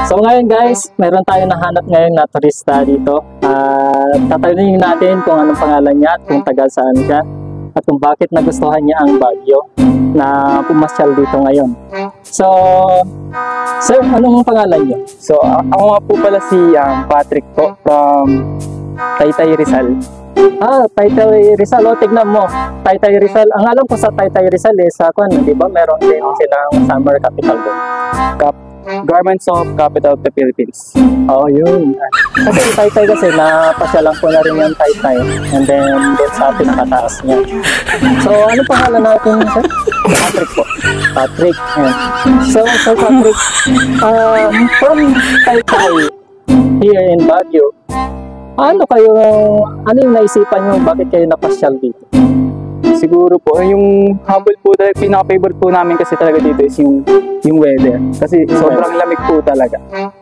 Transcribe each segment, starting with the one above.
So ngayon guys, meron tayong nahanap ngayon na turista dito. Tatanungin natin kung anong pangalan niya at kung taga saan siya at kung bakit nagustuhan niya ang Baguio na pumasyal dito ngayon. So, sir, anong pangalan niyo? So, ako nga po pala si Patrick po from Taytay Rizal. Taytay Rizal. O, tignan mo. Taytay Rizal. Ang alam ko sa Taytay Rizal is, di ba, meron din silang summer capital doon. Garments of Capital of the Philippines. Oh, yun. Kasi Taytay kasi, napasyalan ko na rin yung Taytay. And then, doon sa pinakataas niya. So, ano pangalan natin, sir? Patrick po. Patrick. Yan. So, Patrick, from Taytay, here in Baguio, ano yung naisipan nyo? Bakit kayo napasyal dito? Siguro po, yung humble po talaga, pinaka-favorite po namin kasi talaga dito is yung weather. Kasi sobrang lamig po talaga.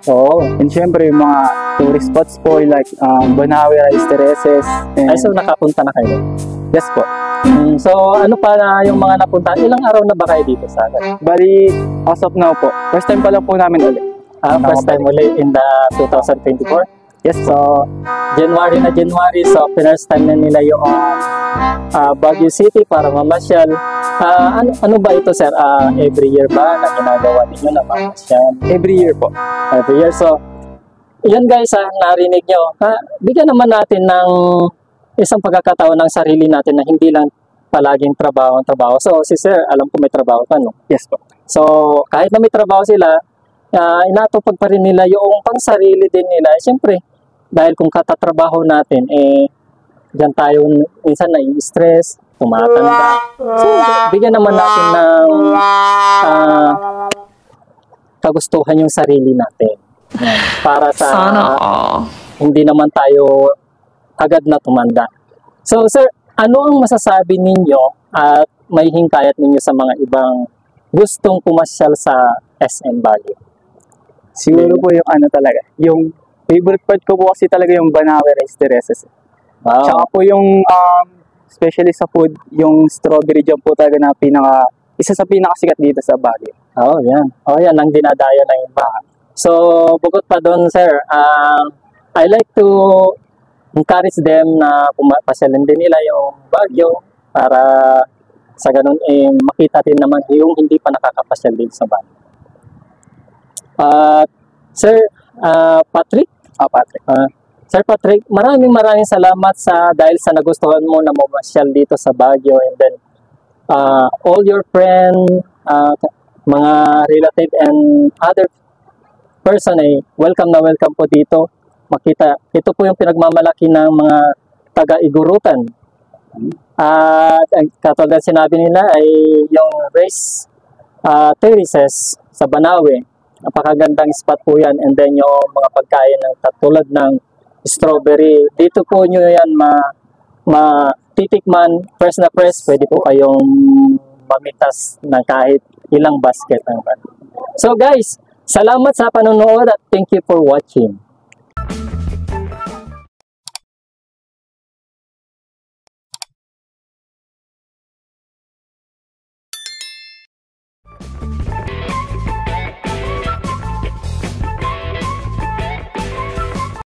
Oo. And syempre, yung mga tourist spots po, like Banawe, Rice Terraces. Ay, so nakapunta na kayo? Yes po. So, ano pa na yung mga napunta? Ilang araw na ba kayo dito sa akin? Bali, as of now po, first time pa lang po namin ulit. First time ulit in the 2024? Yes po. So, January, so first time na nila yung Baguio City para mamasyal. Ano ba ito, sir? Every year ba na ginagawa ninyo na mamasyal? Every year po. Every year. So, yan guys, narinig nyo. Bigyan naman natin ng isang pagkakataon ng sarili natin na hindi lang palaging trabaho. So, si sir, alam ko may trabaho ka, no? Yes po. So, kahit na may trabaho sila, inatupag pa rin nila yung pangsarili din nila. Siyempre, dahil kung katatrabaho natin, diyan tayo minsan nai-stress, tumatanda. So, bigyan naman natin ng kagustuhan yung sarili natin. Para sa hindi naman tayo agad na tumanda. So, sir, ano ang masasabi ninyo at may hingkayat ninyo sa mga ibang gustong pumasyal sa SM Baguio? Siguro po yung talaga, yung favorite part ko po kasi talaga yung Banawe Rice Terraces. Wow. Tsaka po yung, especially sa food, yung strawberry jam po talaga na isa sa pinakasikat dito sa Baguio. Yan ang dinadaya ng iba. So, bukod pa doon, sir, I like to encourage them na pasyalin din nila yung Baguio para sa ganun, makita din naman yung hindi pa nakakapasyal dito sa Baguio. Sir Patrick? Patrick. Sir Patrick, maraming salamat dahil sa nagustuhan mo na mamasyal dito sa Baguio, and then all your friends, mga relative and other person welcome na welcome po dito. Makita, ito po yung pinagmamalaki ng mga taga-Igurutan. Katulad sinabi nila ay yung Rice Terraces sa Banawe. Napakagandang spot po yan, and then yung mga pagkain ng tulad ng strawberry, dito po nyo yan matitikman, fresh na fresh, pwede po kayong mamitas na kahit ilang basket. So guys, salamat sa panonood at thank you for watching.